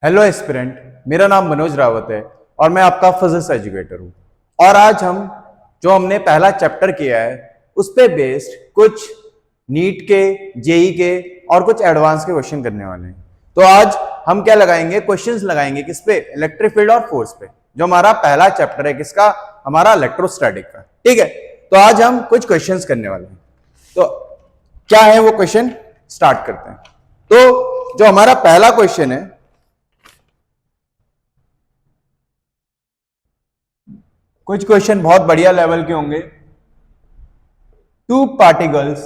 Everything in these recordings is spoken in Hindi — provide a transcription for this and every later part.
हेलो एस्पिरेंट, मेरा नाम मनोज रावत है और मैं आपका फिजिक्स एजुकेटर हूँ। और आज हमने पहला चैप्टर किया है उस पे बेस्ड कुछ नीट के, जेई के और कुछ एडवांस के क्वेश्चन करने वाले हैं। तो आज हम क्या लगाएंगे, क्वेश्चंस लगाएंगे किस पे, इलेक्ट्रिक फील्ड और फोर्स पे, जो हमारा पहला चैप्टर है किसका, हमारा इलेक्ट्रोस्टैटिक का। ठीक है, तो आज हम कुछ क्वेश्चंस करने वाले हैं। तो क्या है वो क्वेश्चन, स्टार्ट करते हैं। तो जो हमारा पहला क्वेश्चन है, कुछ क्वेश्चन बहुत बढ़िया लेवल के होंगे। टू पार्टिकल्स,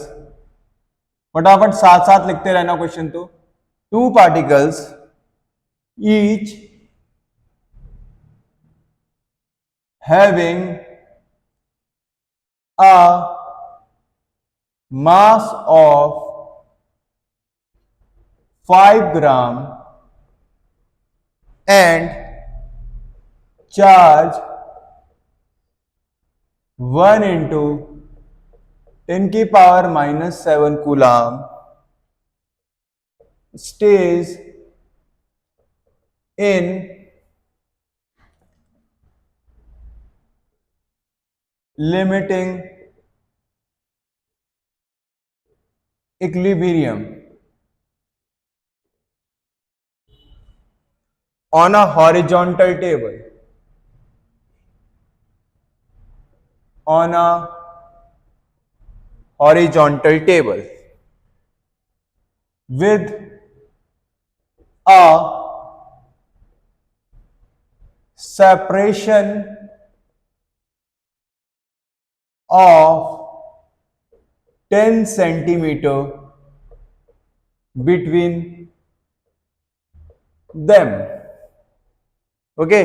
फटाफट साथ साथ लिखते रहना क्वेश्चन। तो two particles each having a mass of 5 gram and charge 1 into 10⁻⁻7 coulomb stays in limiting equilibrium on a horizontal table. On a horizontal table with a separation of 10 centimeter between them. Okay,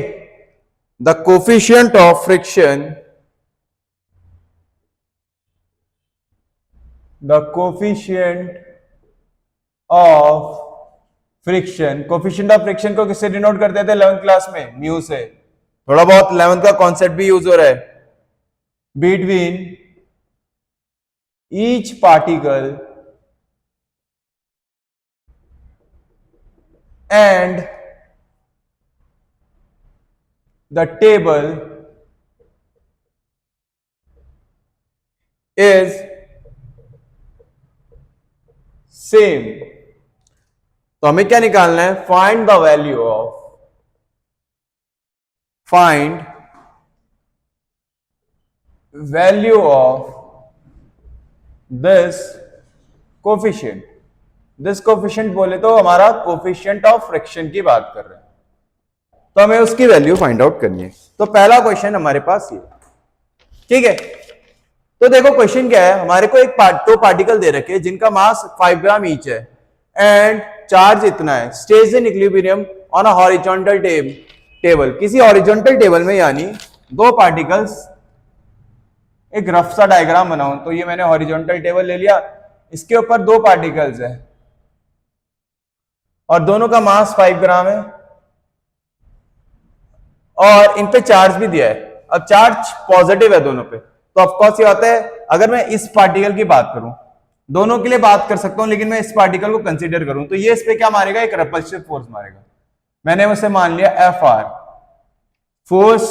the coefficient of friction, coefficient of friction को किससे डिनोट करते थे 11th क्लास में, म्यू से। थोड़ा बहुत 11th का कॉन्सेप्ट भी यूज हो रहा है। Between each particle and the table is same. तो हमें क्या निकालना है, find the value of this coefficient. This coefficient बोले तो हमारा कोफिशिएंट ऑफ फ्रिक्शन की बात कर रहे हैं, तो हमें उसकी वैल्यू फाइंड आउट करनी है। तो पहला क्वेश्चन हमारे पास ये, ठीक है। तो देखो क्वेश्चन क्या है, हमारे को दो पार्टिकल दे रखे जिनका मास 5 ग्राम ईच है एंड चार्ज इतना है, stage in equilibrium on a horizontal table. किसी हॉरिजॉन्टल टेबल में, यानी दो पार्टिकल्स, एक रफ सा डायग्राम बनाऊं तो ये मैंने हॉरिजॉन्टल टेबल ले लिया, इसके ऊपर दो पार्टिकल्स है और दोनों का मास 5 ग्राम है और इन पे चार्ज भी दिया है। अब चार्ज पॉजिटिव है दोनों पे, तो ऑफकोर्स ये होता है, अगर मैं इस पार्टिकल की बात करूं, दोनों के लिए बात कर सकता हूं लेकिन मैं इस पार्टिकल को कंसीडर करूं, तो ये इस पे क्या मारेगा, एक रिपल्सिव फोर्स मारेगा। मैंने उसे मान लिया एफ आर फोर्स,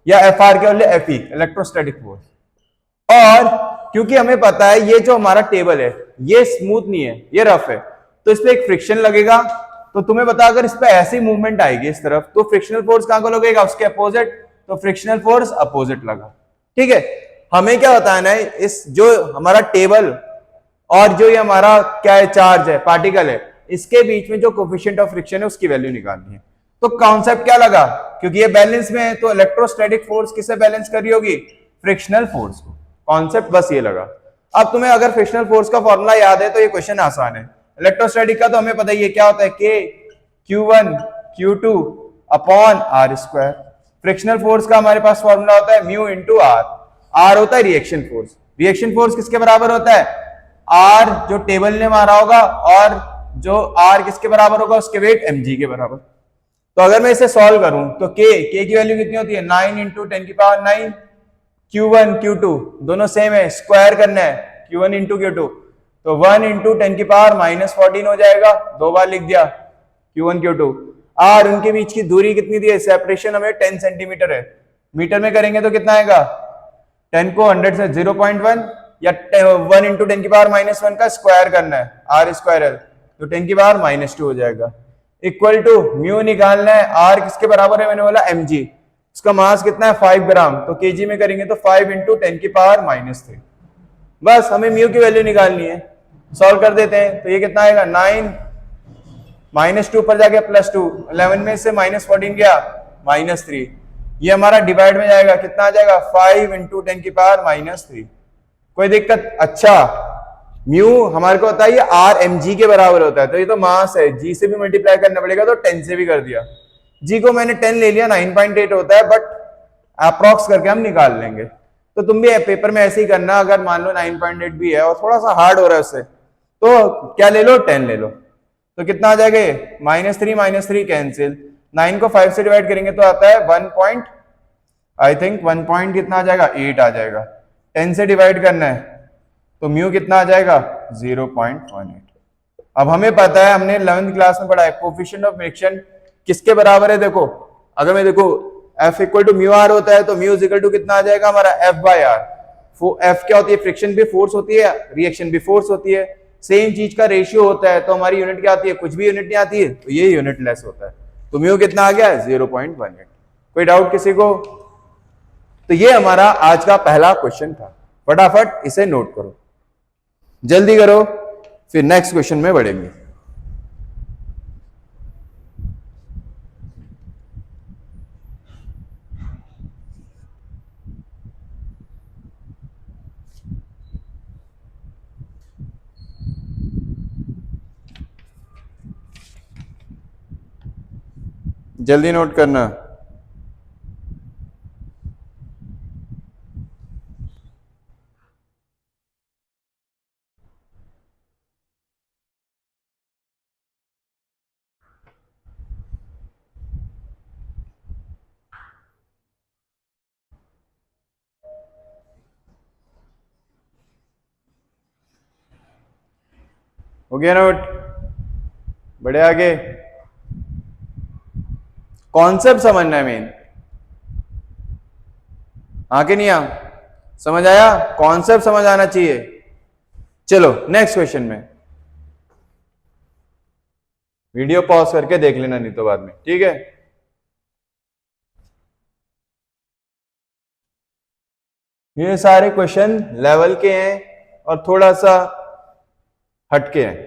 या एफ आर के बदले एफ ई, इलेक्ट्रोस्टैटिक फोर्स। और क्योंकि हमें पता है ये जो हमारा टेबल है ये स्मूथ नहीं है, ये रफ है, तो इस पे एक फ्रिक्शन लगेगा। तो तुम्हें पता, अगर इस पे ऐसी मूवमेंट आएगी इस तरफ, तो फ्रिक्शनल फोर्स कहां को लगेगा, उसके अपोजिट, तो फ्रिक्शनल फोर्स अपोजिट लगा। ठीक है, हमें क्या बताना है, इस जो हमारा टेबल और जो ये हमारा क्या है, चार्ज है, पार्टिकल है, इसके बीच में जो कोफिशिएंट ऑफ फ्रिक्शन है उसकी वैल्यू निकालनी है। तो कॉन्सेप्ट क्या लगा, क्योंकि ये बैलेंस में है तो इलेक्ट्रोस्टैटिक फोर्स किससे बैलेंस कर रही होगी, फ्रिक्शनल फोर्स को। कॉन्सेप्ट बस ये लगा। अब तुम्हें अगर फ्रिक्शनल फोर्स का फॉर्मूला याद है तो ये क्वेश्चन आसान है। इलेक्ट्रोस्टैटिक का तो हमें पता ही है क्या होता है, K Q1 Q2 upon R square. Frictional force का हमारे पास फॉर्मूला होता है म्यू इंटू आर। आर होता है रिएक्शन फोर्स। रिएक्शन फोर्स किसके बराबर होता है, आर जो टेबल ने मारा होगा और जो आर किसके बराबर होगा, उसके वेट mg के बराबर। तो अगर मैं इसे सॉल्व करूं तो k की वैल्यू कितनी होती है, 9 इंटू 10⁹, Q1 Q2 दोनों सेम है, स्क्वायर करना है Q1 इंटू Q2, तो 1 इंटू 10⁻⁻14 हो जाएगा, दो बार लिख दिया Q1 Q2। आर उनके बीच की दूरी कितनी दी है, सेपरेशन हमें 10 सेंटीमीटर है, मीटर में करेंगे तो कितना आएगा, 10 को 100 से 0.1 या 1 इंटू 10 की पावर -1 का स्क्वायर करना है, आर स्क्वायर है तो 10 की पावर -2 हो जाएगा, इक्वल टू म्यू निकालना है, आर किसके बराबर है, मैंने बोला mg, उसका मास कितना है 5 ग्राम, तो केजी में करेंगे तो 5 इंटू 10 की पावर -3, बस हमें म्यू की वैल्यू निकालनी है, सॉल्व कर देते हैं, तो ये कितना आएगा 9 -2 पर जाके +2, 11 में से -14 गया -3, ये हमारा डिवाइड में जाएगा, कितना आ जाएगा 5 इंटू 10 की पावर -3, कोई दिक्कत, अच्छा म्यू हमारे को होता है ये आर एम जी के बराबर होता है, तो ये तो मास है, जी से भी मल्टीप्लाई करना पड़ेगा तो 10 से भी कर दिया, जी को मैंने 10 ले लिया, 9.8 होता है, बट अप्रॉक्स करके हम निकाल लेंगे, तो तुम भी पेपर में ऐसे ही करना, अगर मान लो 9.8 भी है और थोड़ा सा हार्ड हो रहा है उससे, तो क्या ले लो 10 ले लो, तो कितना आ जाएगा, -3 कैंसिल, 9 को 5 से डिवाइड करेंगे तो आता है 1 पॉइंट कितना आ जाएगा 8 आ जाएगा, 10 से डिवाइड करना है तो म्यू कितना आ जाएगा 0.18, अब हमें पता है, हमने 11th क्लास में पढ़ा है कोफिशिएंट ऑफ फ्रिक्शन किसके बराबर है, देखो अगर मैं देखो F equal to mu R होता है तो म्यू इक्वल टू कितना आ जाएगा हमारा F बाय आर, F क्या होती है, फ्रिक्शन भी फोर्स होती है, रिएक्शन भी फोर्स होती है, सेम चीज का रेशियो होता है, तो हमारी यूनिट क्या आती है, कुछ भी यूनिट नहीं आती है, तो ये यूनिट लेस होता है, तो म्यू कितना आ गया 0.18, कोई डाउट किसी को, तो ये हमारा आज का पहला क्वेश्चन था, फटाफट इसे नोट करो, जल्दी करो, फिर नेक्स्ट क्वेश्चन में बढ़ेंगे। जल्दी नोट करना। हो गया नोट, बढ़े आगे, कॉन्सेप्ट समझना है मेन, आगे नहीं आ समझ आया, कॉन्सेप्ट समझ आना चाहिए, चलो नेक्स्ट क्वेश्चन में, वीडियो पॉज करके देख लेना नहीं तो बाद में, ठीक है। ये सारे क्वेश्चन लेवल के हैं और थोड़ा सा हटके हैं,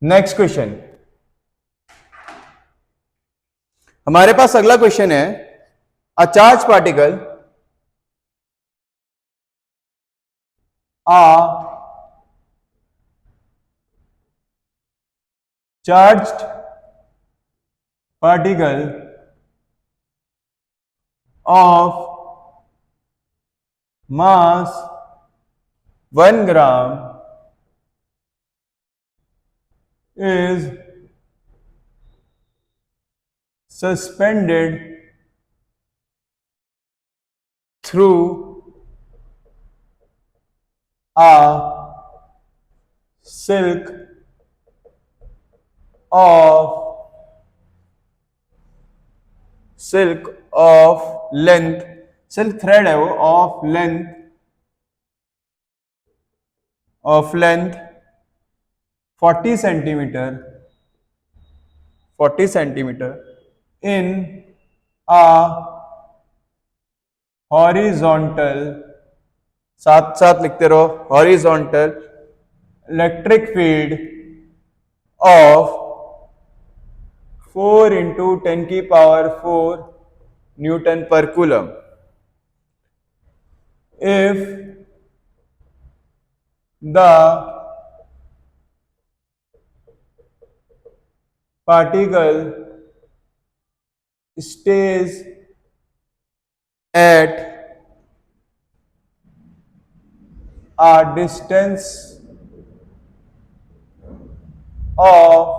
नेक्स्ट क्वेश्चन, हमारे पास अगला क्वेश्चन है, a charge particle charged particle of mass 1 gram is suspended through a silk of length, silk thread है वो, of length 40 centimetre in a horizontal, साथ साथ लिखते रहो, horizontal electric field of 4 into 10 की power 4 newton per coulomb, if the particle stays at a distance of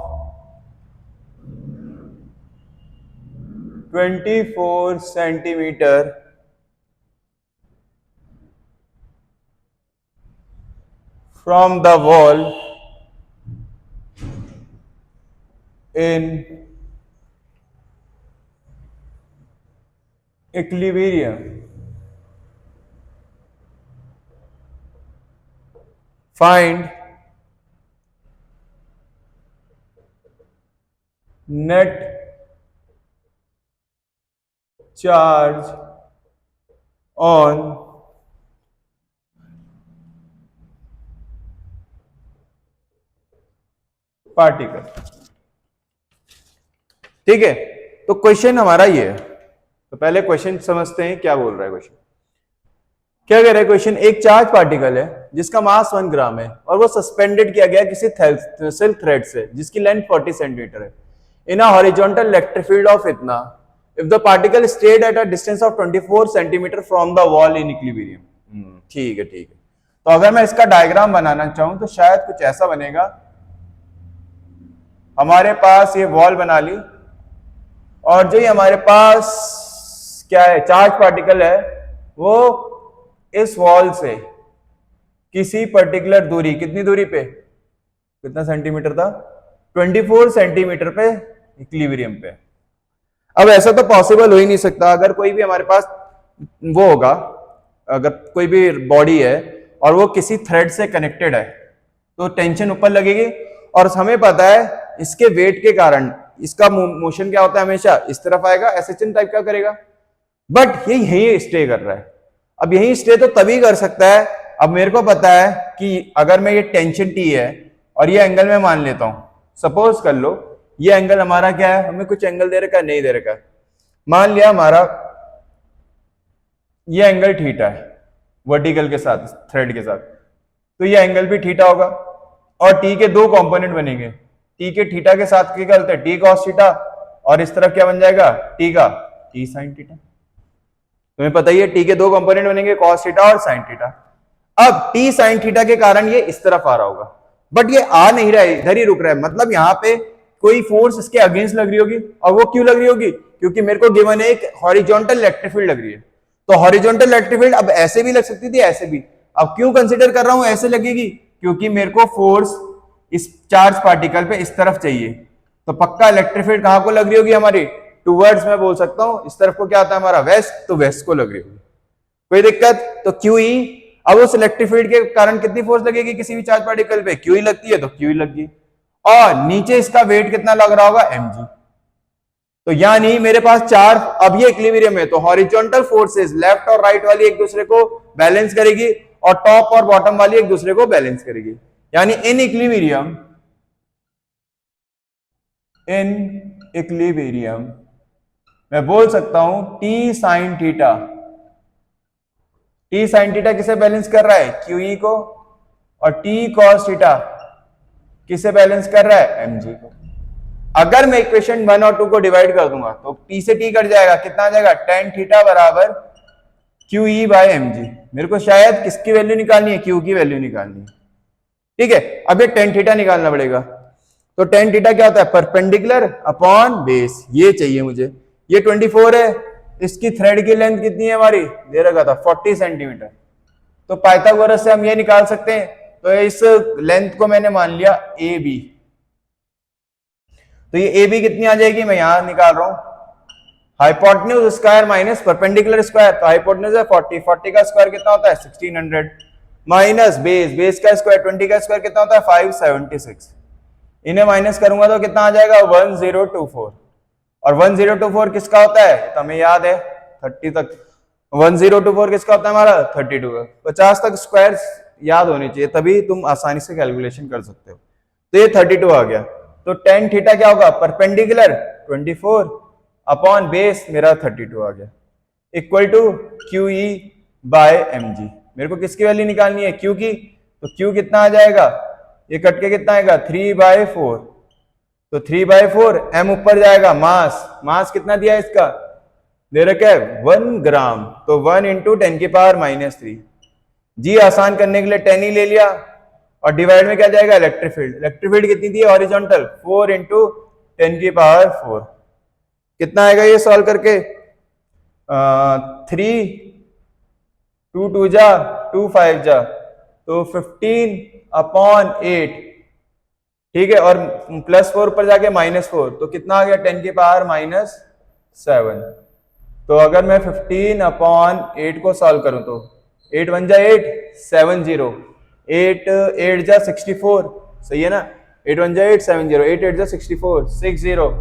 24 centimetre from the wall in equilibrium. Find net charge on particle. ठीक है, तो क्वेश्चन हमारा ये है। तो पहले क्वेश्चन समझते हैं क्या बोल रहा है क्वेश्चन। क्या कह रहा है क्वेश्चन, एक चार्ज पार्टिकल है जिसका मास 1 ग्राम है और वो सस्पेंडेड किया गया किसी सिल्क थ्रेड से जिसकी लेंथ 40 सेंटीमीटर है in a horizontal electric field of इतना if the particle stayed at a distance of 24 centimetre from the wall in equilibrium. ठीक है ठीक है। तो अगर मैं इसका डायग्राम बनाना चाहूं तो शायद कुछ ऐसा बनेगा। हमारे पास ये वॉल बना ली और जो ये हमारे पास क्या है चार्ज पार्टिकल है वो इस वॉल से किसी पर्टिकुलर दूरी, कितनी दूरी पे, कितना सेंटीमीटर था, 24 सेंटीमीटर पे इक्विलिब्रियम पे। अब ऐसा तो पॉसिबल हो ही नहीं सकता। अगर कोई भी हमारे पास वो होगा, अगर कोई भी बॉडी है और वो किसी थ्रेड से कनेक्टेड है तो टेंशन ऊपर लगेगी और हमें पता है इसके वेट के कारण इसका मोशन क्या होता है, हमेशा इस तरफ आएगा, एसएचएन टाइप का करेगा। बट ये यही स्टे कर रहा है। अब यही स्टे तो तभी कर सकता है, अब मेरे को पता है कि अगर मैं ये टेंशन टी है और ये एंगल मैं मान लेता हूं, सपोज कर लो ये एंगल हमारा क्या है, हमें कुछ एंगल दे रखा है, नहीं दे रखा है, मान लिया हमारा ये एंगल थीटा है वर्टिकल के साथ, थ्रेड के साथ, तो ये एंगल भी थीटा होगा और टी के दो कंपोनेंट बनेंगे। टी के थीटा के साथ क्या करते हैं, टी कॉस थीटा, और इस तरफ क्या बन जाएगा, टी का टी साइन थीटा। तुम्हें पता ही है टी के दो कंपोनेंट बनेंगे, कॉस थीटा और साइन थीटा। अब टी साइन थीटा के कारण ये इस तरफ आ रहा होगा, बट ये आ नहीं रहा है, इधर ही रुक रहा है। मतलब यहाँ पे कोई फोर्स इसके अगेंस्ट लग रही होगी, और वो क्यों लग रही होगी, क्योंकि मेरे को गिवन एक हॉरिजॉन्टल इलेक्ट्रिक फील्ड लग रही है। तो हॉरिजॉन्टल इलेक्ट्रिक फील्ड अब ऐसे भी लग सकती थी, ऐसे भी। अब क्यों कंसीडर कर रहा हूं ऐसे लगेगी, क्योंकि मेरे को फोर्स इस चार्ज पार्टिकल पे इस तरफ चाहिए, तो पक्का इलेक्ट्रिक फील्ड कहां को लग रही होगी हमारी, टूवर्ड्स मैं बोल सकता हूं, इस तरफ को क्या आता है हमारा वेस्ट, तो वेस्ट को लग रही होगी। कोई दिक्कत, तो क्यू ई, अब उस इलेक्ट्रिक फील्ड के कारण कितनी फोर्स लगेगी किसी भी चार्ज पार्टिकल पे, क्यू ई लगती है तो क्यू ई लग गई, और नीचे इसका वेट कितना लग रहा होगा, mg। तो यानी मेरे पास चार, अब ये इक्विलिब्रियम है तो हॉरिजॉन्टल फोर्सेस लेफ्ट और राइट वाली एक दूसरे को बैलेंस करेगी और टॉप और बॉटम वाली एक दूसरे को बैलेंस करेगी। यानी इन इक्विलिब्रियम मैं बोल सकता हूं T sine theta, T sine theta किसे बैलेंस कर रहा है, क्यू ई को, और टी कॉस थीटा किसे बैलेंस कर रहा है, mg को। अगर मैं इक्वेशन 1 और 2 को डिवाइड कर दूंगा तो t से t कट जाएगा, कितना आ जाएगा, tan थीटा बराबर क्यू ई बाय mg। मेरे को शायद किसकी वैल्यू निकालनी है, q की वैल्यू निकालनी है। ठीक है, अब ये tan थीटा निकालना पड़ेगा। तो tan थीटा क्या होता है, परपेंडिकुलर अपॉन बेस, ये चाहिए मुझे। ये 24 है, इसकी थ्रेड की लेंथ कितनी है हमारी, दे रखा था 40 सेंटीमीटर। तो पाइथागोरस से हम ये निकाल सकते हैं। तो इस लेंथ को मैंने मान लिया ए बी, तो ये ए बी कितनी आ जाएगी, मैं यहां निकाल रहा हूं, hypotenuse square minus perpendicular square. तो हाइपोटेन्यूज है 40, 40 का स्क्वायर कितना होता है 1600, माइनस बेस, बेस का स्क्वायर 20 का स्क्वायर कितना होता है 576। इन्हें माइनस करूंगा तो कितना आ जाएगा 1024, और 1024 किसका होता है, तो हमें याद है 30 तक, 1024 किसका होता है हमारा 32, 50 तक स्क्वायर याद होने चाहिए, तभी तुम आसानी से कैलकुलेशन कर सकते हो। तो ये 32 आ गया। तो tan थीटा क्या होगा, परपेंडिकुलर 24 अपॉन बेस मेरा 32 आ गया, equal to q e by mg। मेरे को किसकी वैल्यू निकालनी है, क्यू की, तो क्यू कितना आ जाएगा, ये कट के कितना आएगा 3/4, तो 3/4, m ऊपर जाएगा, मास कितना दिया है इसका, दे रखा है 1 ग्राम, तो 1 इंटू 10 की पावर -3। जी आसान करने के लिए 10 ही ले लिया, और डिवाइड में क्या जाएगा, इलेक्ट्रिक फील्ड। इलेक्ट्रिक फील्ड कितनी थी हॉरिजॉन्टल, 4 इंटू 10 की पावर 4। कितना आएगा ये सॉल्व करके? 3 2 2 जा 2 5 जा, तो 15/8, ठीक है, और +4 पर जाके -4, तो कितना आ गया? 10⁻⁻7। तो अगर मैं 15/8 को सॉल्व करूं तो 8 1 जा 8, 7 0, 8 8 जा 64, सही है ना? 8 1 जा 8, 7 0, 8 8 जा 64, 6 0,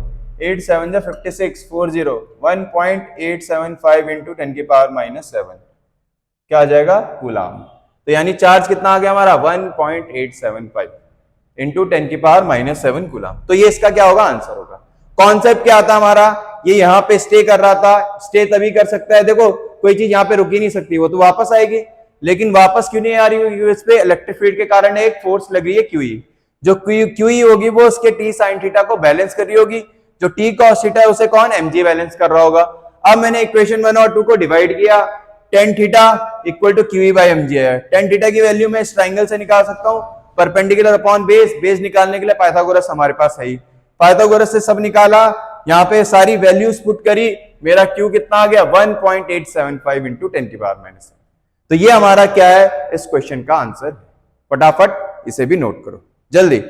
8 7 जा 56, 4 0, 1.875 इंटू 10⁻⁻7 क्या आ जाएगा? कूलाम। तो यानी चार्ज कितना आ गया हमारा? 1.875 इंटू 10⁻⁻7 कूलाम। तो ये इसका क्या होगा? आंसर होगा। कॉन्सेप्ट क्या था हमारा? ये यहाँ पे स्टे कर रहा था, स्टे तभी कर सकता है, देखो कोई चीज यहाँ पे रुक ही नहीं सकती, वो तो वापस आएगी, लेकिन वापस क्यों नहीं आ रही होगी? इस पे इलेक्ट्रिक फील्ड के कारण एक फोर्स लग रही है QE, जो QE होगी वो उसके T sin थीटा को बैलेंस कर रही होगी, जो T cos थीटा है उसे कौन? mg बैलेंस कर रहा होगा। अब मैंने इक्वेशन 1 और 2 को डिवाइड किया, tan theta equal to QE by mg है। tan थीटा की वैल्यू मैं इस ट्राइंगल से निकाल सकता हूं, परपेंडिकुलर अपॉन बेस, बेस निकालने के लिए पाइथागोरस हमारे पास है ही, पाइथागोरस से सब निकाला, यहाँ पे सारी वैल्यूज पुट करी, मेरा Q कितना आ गया? 1.875 इंटू 10⁻⁻7। तो ये हमारा क्या है? इस क्वेश्चन का आंसर। फटाफट इसे भी नोट करो जल्दी।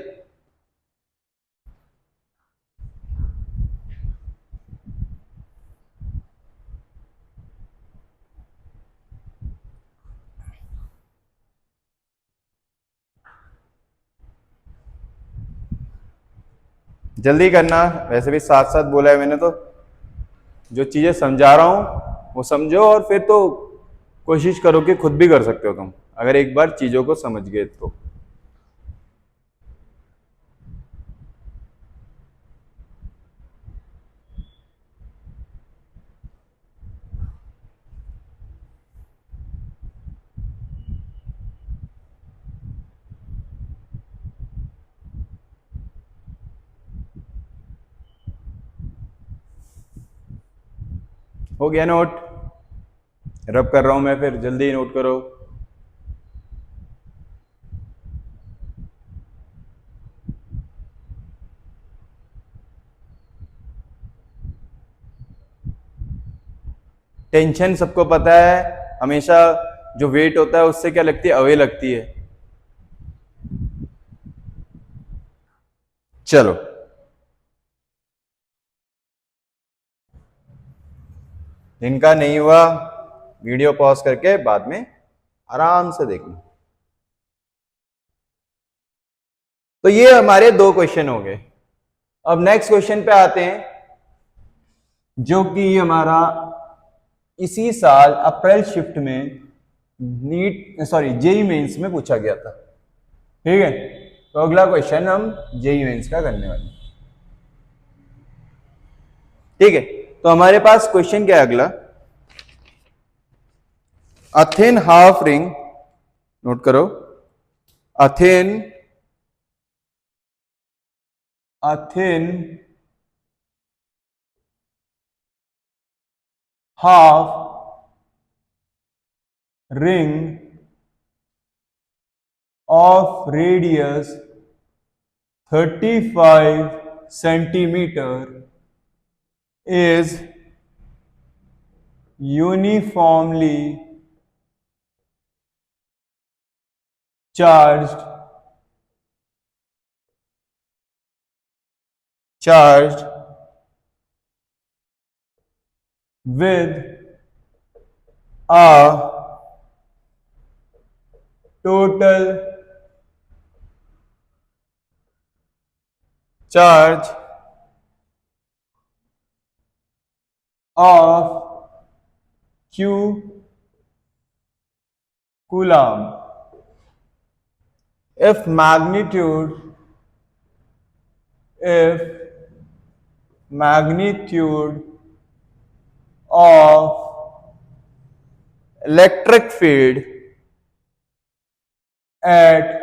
जल्दी करना, वैसे भी साथ साथ बोला है मैंने, तो जो चीजें समझा रहा हूं वो समझो, और फिर तो कोशिश करो कि खुद भी कर सकते हो तुम, अगर एक बार चीजों को समझ गए तो। हो गया नोट? रब कर रहा हूं मैं, फिर जल्दी नोट करो। टेंशन सबको पता है, हमेशा जो वेट होता है उससे क्या लगती है? अवे लगती है। चलो इनका नहीं हुआ, वीडियो पॉज करके बाद में आराम से देखना। तो ये हमारे 2 क्वेश्चन हो गए। अब नेक्स्ट क्वेश्चन पे आते हैं, जो कि हमारा इसी साल अप्रैल शिफ्ट में जेई मेंस में पूछा गया था, ठीक है? तो अगला क्वेश्चन हम जेई मेंस का करने वाले हैं, ठीक है? तो हमारे पास क्वेश्चन क्या है अगला? A thin half ring, note करो, a thin half ring of radius 35 centimeter is uniformly charged with a total charge of Q coulomb if magnitude of electric field at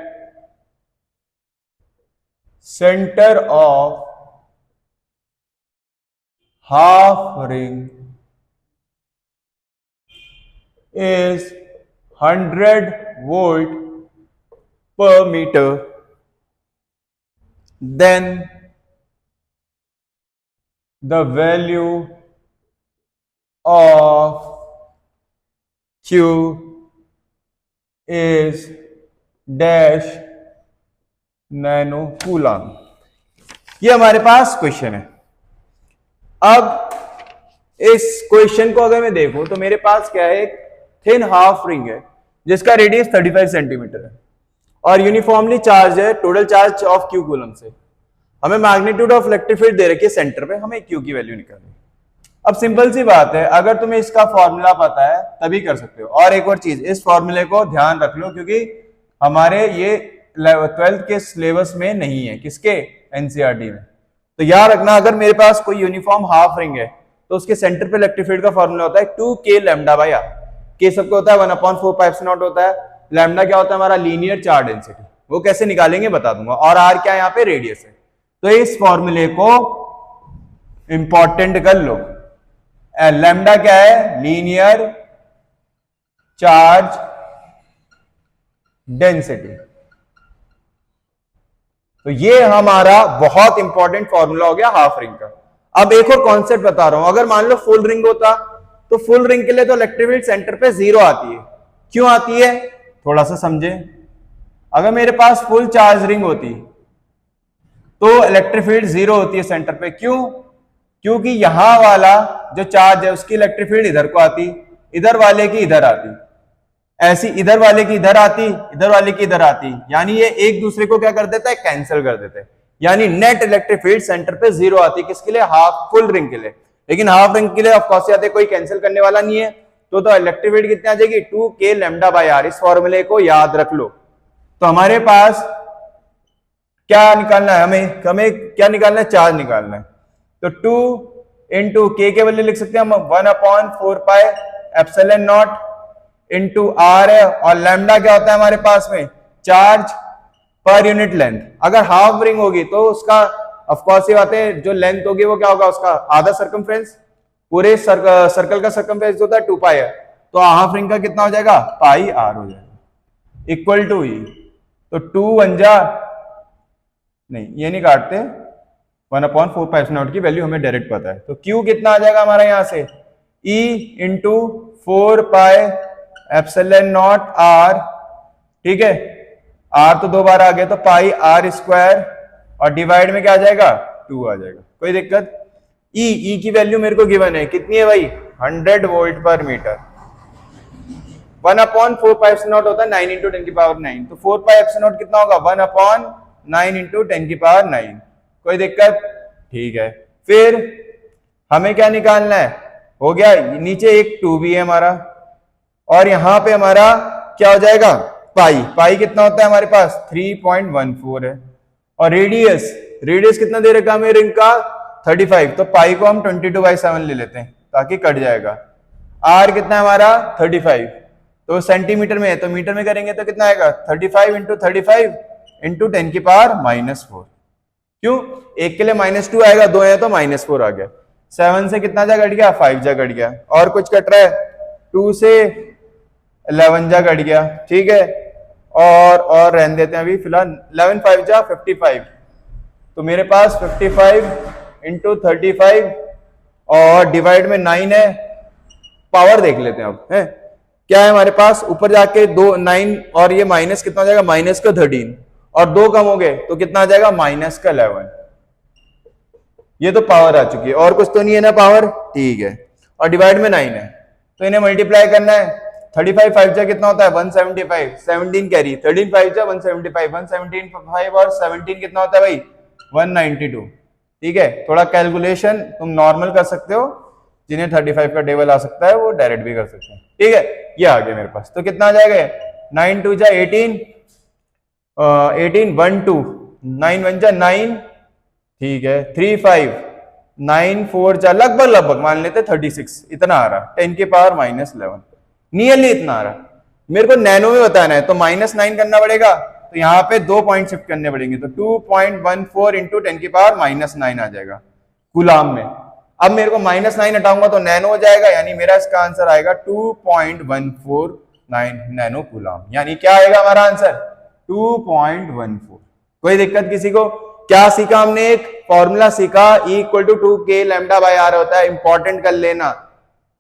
center of half ring is 100 volt per meter, then the value of Q is dash nano coulomb. ये हमारे पास क्वेश्चन है। अब इस क्वेश्चन को अगर मैं देखूं तो मेरे पास क्या है, एक थिन हाफ रिंग है जिसका रेडियस 35 सेंटीमीटर है और यूनिफॉर्मली चार्ज है, total charge of Q coulomb से। हमें मैग्नीट्यूड ऑफ इलेक्ट्रिक फील्ड दे रखी है सेंटर पे, हमें Q की वैल्यू निकालनी। अब सिंपल सी बात है, अगर तुम्हें इसका फॉर्मूला पता है तभी कर सकते हो। और एक और चीज, इस फॉर्मूले को ध्यान रख लो क्योंकि हमारे ये 12th के सिलेबस में नहीं है, किसके, एनसीईआरटी में। तो याद रखना, अगर मेरे पास कोई यूनिफॉर्म हाफ रिंग है तो उसके सेंटर पे इलेक्ट्रिक फील्ड का फॉर्मूला होता है 2k लैम्डा बाय आर। के सबको होता है 1/4πε0 होता है। लैम्डा क्या होता है, हमारा लीनियर चार्ज डेंसिटी। वो कैसे निकालेंगे बता दूंगा। और आर क्या है, यहाँ पे रेडियस है। तो इस फॉर्मूले को इंपॉर्टेंट कर लो। लैम्डा क्या है, लीनियर चार्ज डेंसिटी। तो ये हमारा बहुत इंपॉर्टेंट फॉर्मूला हो गया हाफ रिंग का। अब एक और कॉन्सेप्ट बता रहा हूं, अगर मान लो फुल रिंग होता तो फुल रिंग के लिए तो इलेक्ट्रिक फील्ड सेंटर पे 0 आती है। क्यों आती है, थोड़ा सा समझे। अगर मेरे पास फुल चार्ज रिंग होती तो इलेक्ट्रिक फील्ड 0 होती है सेंटर पे। क्यों, क्योंकि यहां वाला जो चार्ज है उसकी इलेक्ट्रिक फील्ड इधर को आती, इधर वाले की इधर आती, ऐसी इधर वाले की इधर आती, इधर वाले की इधर आती। यानी ये एक दूसरे को क्या कर देता है, कैंसिल कर देते हैं। यानी नेट इलेक्ट्रिक फील्ड सेंटर पे 0 आती। किसके लिए, हाफ फुल रिंग के लिए। लेकिन हाफ रिंग के लिए ऑफ कोर्स आते, कोई कैंसिल करने वाला नहीं है। तो इलेक्ट्रिक फील्ड कितनी आ जाएगी, 2k लैम्डा बाय आर। इस फॉर्मूले को याद रख लो। तो हमारे पास क्या निकालना है, हमें क्या निकालना है, चार्ज निकालना है। तो 2 इंटू के वैल्यू लिख सकते हैं हम 1/4πε0 इंटू आर है। और लैम्डा क्या होता है हमारे पास में, चार्ज पर यूनिट लेंथ। अगर हाफ रिंग होगी तो उसका ऑफ कोर्स ये बात है, जो लेंथ होगी वो क्या होगा, उसका आधा सर्कमफ्रेंस। पूरे सर्कल का सर्कमफ्रेंस होता है 2 पाई है, तो हाफ रिंग का कितना हो जाएगा, पाई आर हो जाएगा, इक्वल टू ई। तो 2 1 जा, नहीं ये नहीं काटते, 1/4πε0 की वैल्यू हमें डायरेक्ट पता है। तो Q कितना आ जाएगा हमारा यहां से, E इंटू 4πε0 R। ठीक है, R तो 2 बार आ गया, तो पाई आर स्क्वायर और डिवाइड में क्या आ जाएगा, 2 आ जाएगा। कोई दिक्कत। E की वैल्यू मेरे को गिवन है, कितनी है भाई, 100 वोल्ट पर मीटर। 1/4πε0 होता है 9 इंटू 10⁹। तो 4πε0 कितना होगा, 1/9 इंटू 10⁹। कोई दिक्कत, ठीक है। फिर हमें क्या निकालना है, हो गया, नीचे एक 2 भी है हमारा, और यहां पे हमारा क्या हो जाएगा, पाई कितना होता है हमारे पास, 3.14 है। और रेडियस कितना दे रखा हमें रिंग का, 35। तो पाई को हम 22/7 ले लेते हैं ताकि कट जाएगा। आर कितना है हमारा, 35। तो सेंटीमीटर में है, तो मीटर में करेंगे तो कितना आएगा, 35 इंटू 35 इंटू 10⁻⁻4। क्यों, एक के लिए -2 आएगा, 2 है तो -4 आ गया। 7 से कितना जा घट गया, 5 जा घट गया। और कुछ कट रहा है, 2 से 11 जा घट गया। ठीक है, और रहने देते हैं अभी फिलहाल। 11 5 जा 55। तो मेरे पास 55 इंटू 35 और डिवाइड में 9 है। पावर देख लेते हैं अब, है क्या है हमारे पास, ऊपर जाके 2 9 और ये माइनस कितना हो जाएगा, -13। और 2 कम हो गए तो कितना आ जाएगा, -11। ये तो पावर आ चुकी है, और कुछ तो नहीं है ना पावर, ठीक है। और डिवाइड में 9 है, तो इन्हें मल्टीप्लाई करना है। 35 5 जा कितना होता है, 175। 17 कैरी, 13 5 जा 175, 117 5 और 17 कितना होता है भाई, 192। ठीक है, थोड़ा कैलकुलेशन तुम नॉर्मल कर सकते हो, जिन्हें 35 का टेबल आ सकता है वो डायरेक्ट भी कर सकते हैं। ठीक है, ये आ गया मेरे पास। तो कितना आ जाएगा, 9 2 जा 18, 18 1 2, 9 1 जा 9। ठीक है, 3 5 9 4 जा लगभग मान लेते 36, इतना आ रहा, 10⁻11, नियरली इतना आ रहा। मेरे को नैनो में बताना है तो -9 करना पड़ेगा, तो यहाँ पे 2 पॉइंट शिफ्ट करने पड़ेंगे, तो 2.14 इंटू 10⁻�9 आ जाएगा कूलाम में। अब मेरे को -9 हटाऊंगा तो नैनो हो जाएगा, यानी मेरा इसका आंसर आएगा 2.149 नैनो कूलाम। यानी क्या आएगा हमारा आंसर, 2.14। कोई दिक्कत किसी को, क्या सीखा हमने? एक फॉर्मूला सीखा, E equal to 2K lambda by R होता है। इंपॉर्टेंट कर लेना।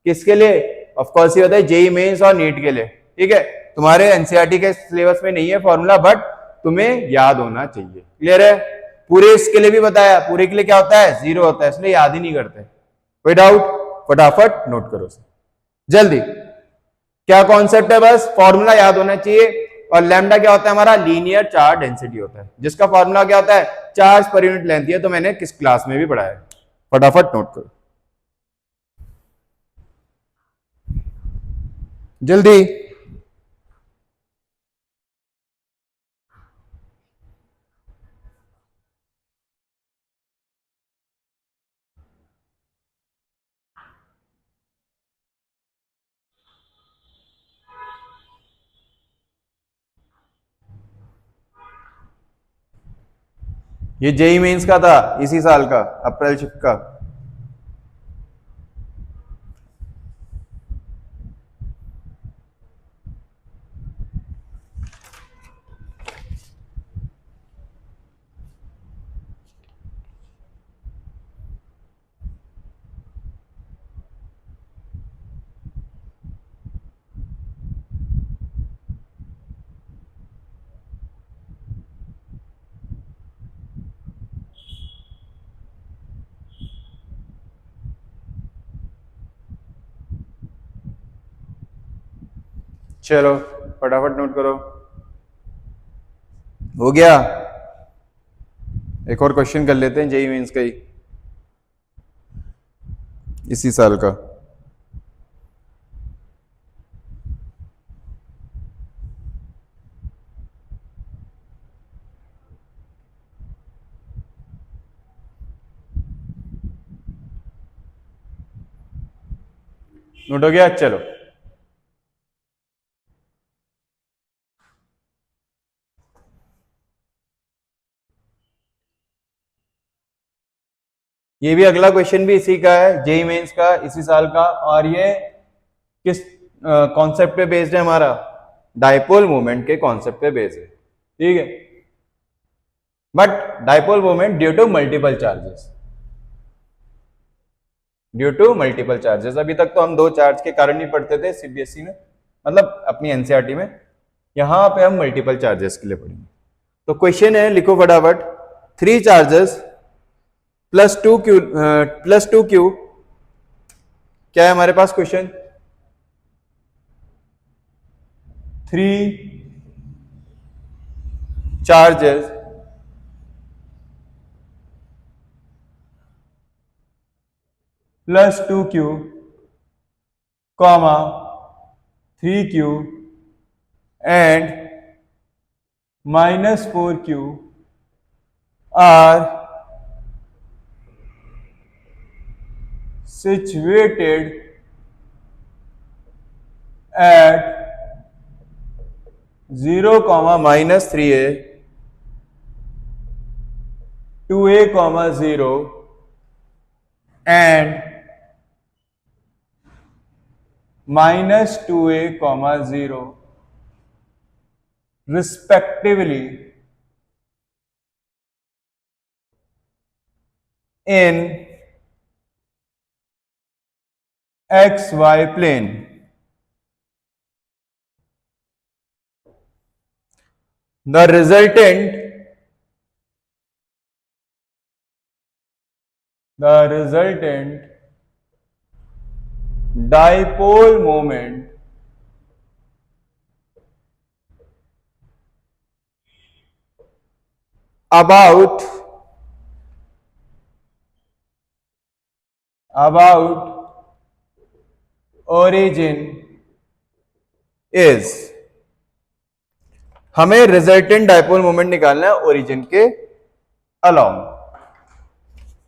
किसके लिए? ऑफ कोर्स ये होता है जेई मेंस और नीट के लिए। ठीक है, तुम्हारे एनसीईआरटी के सिलेबस में नहीं है फॉर्मूला, बट तुम्हें याद होना चाहिए। क्लियर है? पूरे इसके लिए भी बताया, पूरे के लिए क्या होता है? 0 होता है, इसलिए याद ही नहीं करते। कोई डाउट? फटाफट नोट करो जल्दी। क्या कॉन्सेप्ट है? बस फॉर्मूला याद होना चाहिए। और लैम्डा क्या होता है हमारा? लीनियर चार्ज डेंसिटी होता है, जिसका फॉर्मूला क्या होता है? Charge per unit length. है तो मैंने किस क्लास में भी पढ़ाया है। फटाफट नोट करो जल्दी। ये जेई मेंस का था, इसी साल का, अप्रैल शिफ्ट का। चलो फटाफट नोट करो। हो गया? एक और क्वेश्चन कर लेते हैं जेई मेंस का ही, इसी साल का। नोट हो गया? चलो ये भी अगला क्वेश्चन भी इसी का है, जेई मेंस का, इसी साल का। और ये किस कॉन्सेप्ट पे बेस्ड है हमारा? डाइपोल मोमेंट के कॉन्सेप्ट पे बेस्ड है। ठीक है, but dipole moment due to multiple charges. Due to multiple charges. अभी तक तो हम 2 चार्ज के कारण ही पढ़ते थे सीबीएसई में, मतलब अपनी एनसीईआरटी में। यहां पे हम मल्टीपल चार्जेस के लिए पढ़ेंगे। तो क्वेश्चन है, लिखो फटाफट। 3 चार्जेस प्लस टू क्यू। क्या है हमारे पास question? 3 charges plus 2Q comma 3Q and minus 4Q are situated at 0 comma minus 3a 2a comma 0 and minus 2a comma 0 respectively in XY plane. The resultant dipole moment about origin is, हमें रिजल्टेंट डाइपोल मोमेंट निकालना है ओरिजिन के अलोंग।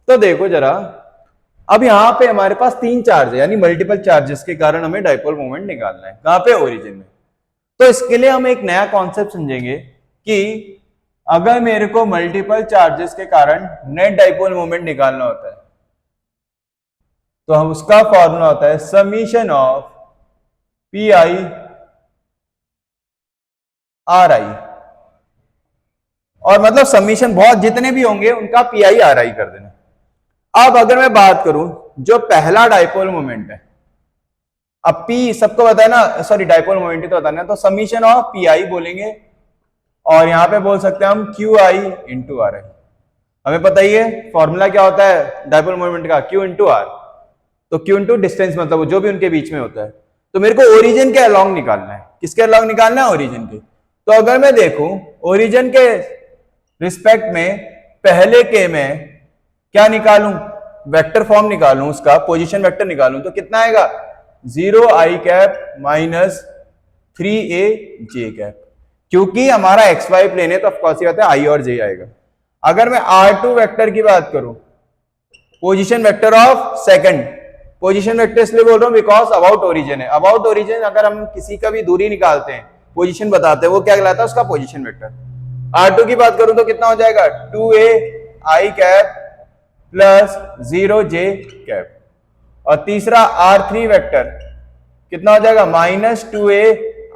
तो देखो जरा, अब यहां पे हमारे पास 3 चार्ज है, यानी मल्टीपल चार्जेस के कारण हमें डाइपोल मोमेंट निकालना है। कहां पे? ओरिजिन में। तो इसके लिए हम एक नया कॉन्सेप्ट समझेंगे कि अगर मेरे को मल्टीपल चार्जेस के कारण नेट डाइपोल मोमेंट निकालना होता है, तो हम उसका फॉर्मूला होता है summation of P I R आई। और मतलब सबमिशन बहुत जितने भी होंगे उनका पीआई आर आई कर देना। अब अगर मैं बात करूं जो पहला डाइपोल मोमेंट है, अब पी सबको पता है ना, सॉरी डाइपोल मोमेंट ही तो बताना है, तो सबमिशन ऑफ पीआई बोलेंगे और यहां पे बोल सकते हैं हम क्यू आई इंटू आर आई। हमें पता ही है फॉर्मूला क्या होता है डाइपोल मोमेंट का, क्यू इंटू आर। तो क्यू इंटू डिस्टेंस मतलब जो भी उनके बीच में होता है। तो मेरे को ओरिजिन के अलोंग निकालना है, किसके अलोंग निकालना है, ओरिजिन के। तो अगर मैं देखूं ओरिजिन के रिस्पेक्ट में पहले के में क्या निकालूं, वेक्टर फॉर्म निकालूं, उसका पोजीशन वेक्टर निकालूं, तो कितना आएगा 0 i cap minus 3a j cap, क्योंकि हमारा एक्स वाई प्लेन है तो ऑफकोर्स ये होता है i और j आएगा। अगर मैं r2 वेक्टर की बात करूं, position vector of second, position vector इसलिए बोल रहा हूं बिकॉज अबाउट ओरिजिन है। अबाउट ओरिजिन अगर हम किसी का भी दूरी निकालते हैं, पोजीशन बताते हैं, वो क्या कहलाता है, उसका पोजीशन वेक्टर। R2 की बात करूं तो कितना हो जाएगा 2a i cap plus 0j cap, और तीसरा R3 वेक्टर कितना हो जाएगा माइनस 2a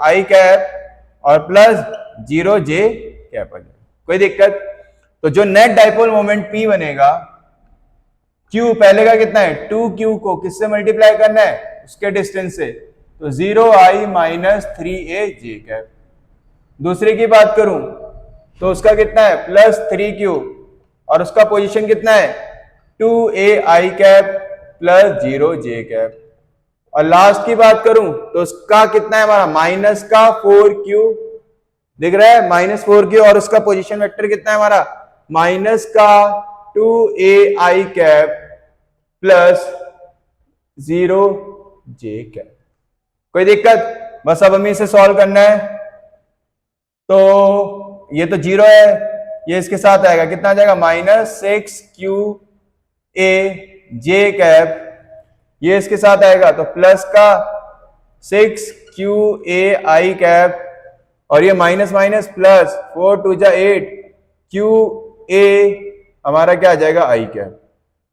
i कैप और प्लस 0j कैप आ जाएगा। कोई दिक्कत? तो जो नेट डाइपोल मोमेंट P बनेगा, Q पहले का कितना है 2Q को किससे मल्टीप्लाई करना है, उसके डिस्टेंस से, तो 0i minus 3a j cap. दूसरे की बात करूं तो उसका कितना है प्लस 3Q और उसका पोजीशन कितना है 2a i cap plus 0j cap. और लास्ट की बात करूं तो उसका कितना है हमारा माइनस का 4Q, दिख रहा है माइनस 4Q, और उसका पोजीशन वेक्टर कितना है हमारा माइनस का 2a i cap plus 0j cap. कोई दिक्कत? बस अब हमें इसे सॉल्व करना है। तो ये तो 0 है, ये इसके साथ आएगा, कितना आ जाएगा माइनस 6QA j कैप, ये इसके साथ आएगा तो प्लस का 6QA i कैप, और ये माइनस माइनस प्लस 4 2 जा 8 QA हमारा क्या आ जाएगा i कैप।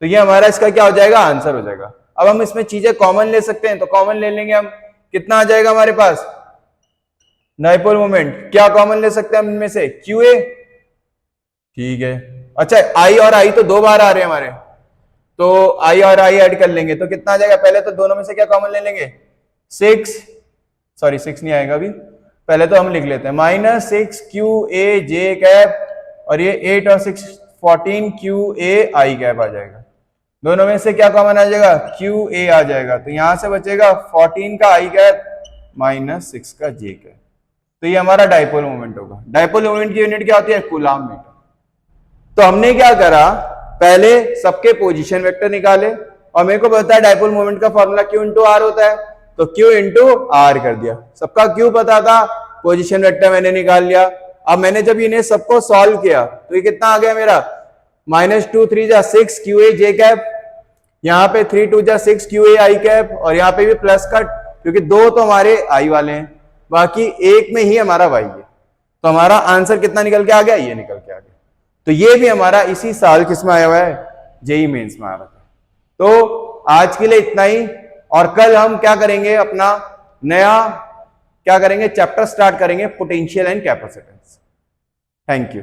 तो ये हमारा इसका क्या हो जाएगा आंसर हो जाएगा। अब हम इसमें चीजें कॉमन ले सकते हैं, तो कॉमन ले लेंगे हम, कितना आ जाएगा हमारे पास डाइपोल मोमेंट, क्या कॉमन ले सकते हैं हम इनमें से QA, ठीक है। अच्छा i और i तो 2 बार आ रहे हैं हमारे, तो i और i ऐड कर लेंगे तो कितना आ जाएगा, पहले तो दोनों में से क्या कॉमन ले लेंगे 6 नहीं आएगा अभी, पहले तो हम लिख लेते हैं माइनस 6QA j कैप, और ये 8 और 6 14QA i कैप आ जाएगा। दोनों में से क्या कॉमन आ जाएगा QA आ जाएगा, तो यहां से बचेगा 14 का i कैप माइनस 6 का j कैप। तो ये हमारा डाइपोल मोमेंट होगा। डाइपोल मोमेंट की यूनिट क्या होती है कूलाम मीटर। तो हमने क्या करा, पहले सबके पोजीशन वेक्टर निकाले, और मेरे को पता है डाइपोल मोमेंट का फॉर्मूला Q इंटू आर होता है, तो Q इंटू आर कर दिया। सबका Q पता था, पोजीशन वेक्टर मैंने निकाल लिया। अब मैंने जब इन्हें सबको सॉल्व किया तो ये कितना आ गया मेरा माइनस 2 3 जा 6 QA j कैप, यहाँ पे 3 2 जा 6 QA i कैप, और यहाँ पे भी प्लस का, क्योंकि 2 तो हमारे i वाले हैं, बाकी एक में ही हमारा y है। तो हमारा आंसर कितना निकल के आ गया, ये निकल के आ गया। तो ये भी हमारा इसी साल किसमें आया हुआ है, जेई मेंस में आ रहा था। तो आज के लिए इतना ही, और कल हम क्या करेंगे, अपना नया क्या करेंगे चैप्टर स्टार्ट करेंगे, potential and capacitance. Thank you.